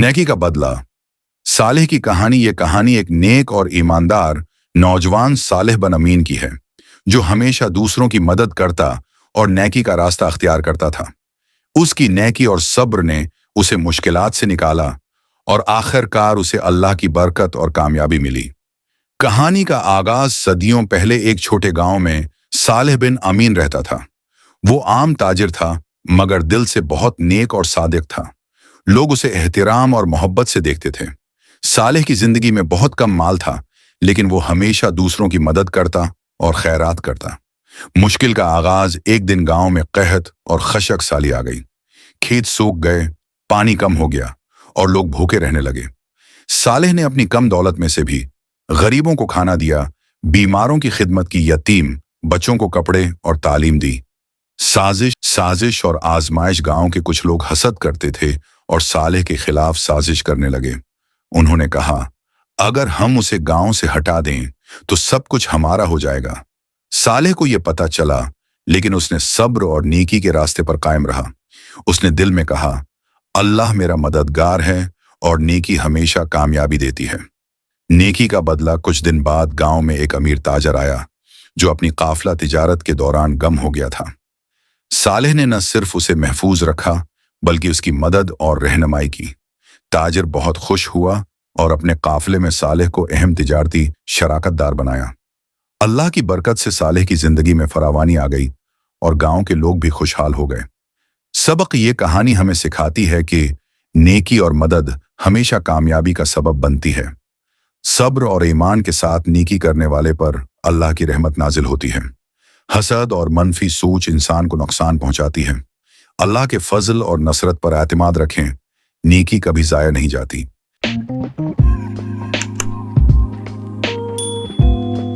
नेकी का बदला। सालेह की कहानी ये कहानी एक नेक और ईमानदार नौजवान सालेह बन अमीन की है, जो हमेशा दूसरों की मदद करता और नेकी का रास्ता अख्तियार करता था। उसकी नेकी और सब्र ने उसे मुश्किलात से निकाला और आखिरकार उसे अल्लाह की बरकत और कामयाबी मिली। कहानी का आगाज सदियों पहले एक छोटे गांव में सालेह बिन अमीन रहता था। वो आम ताजिर था, मगर दिल से बहुत नेक और सादिक था। लोग उसे एहतराम और मोहब्बत से देखते थे। सालेह की जिंदगी में बहुत कम माल था, लेकिन वो हमेशा दूसरों की मदद करता और खैरात करता। मुश्किल का आगाज एक दिन गांव में कहत और खशक साली आ गई। खेत सूख गए, पानी कम हो गया और लोग भूखे रहने लगे। सालेह ने अपनी कम दौलत में से भी गरीबों को खाना दिया, बीमारों की खिदमत की, यतीम बच्चों को कपड़े और तालीम दी। साजिश और आजमाइश गांव के कुछ लोग हसद करते थे और सालेह के खिलाफ साजिश करने लगे। उन्होंने कहा, अगर हम उसे गांव से हटा दें तो सब कुछ हमारा हो जाएगा। सालेह को यह पता चला, लेकिन उसने सब्र और नेकी के रास्ते पर कायम रहा। उसने दिल में कहा, अल्लाह मेरा मददगार है और नेकी हमेशा कामयाबी देती है। नेकी का बदला। कुछ दिन बाद गांव में एक अमीर ताजर आया, जो अपनी काफिला तिजारत के दौरान गम हो गया था। सालेह ने न सिर्फ उसे महफूज रखा, बल्कि उसकी मदद और रहनुमाई की। ताजिर बहुत खुश हुआ और अपने काफिले में सालेह को अहम तिजारती शराकतदार बनाया। अल्लाह की बरकत से सालेह की जिंदगी में फरावानी आ गई और गांव के लोग भी खुशहाल हो गए। सबक ये कहानी हमें सिखाती है कि नेकी और मदद हमेशा कामयाबी का सबब बनती है। सब्र और ईमान के साथ नेकी करने वाले पर अल्लाह की रहमत नाजिल होती है। हसद और मनफी सोच इंसान को नुकसान पहुंचाती है। अल्लाह के फजल और नसरत पर एतमाद रखें, नेकी कभी जाया नहीं जाती।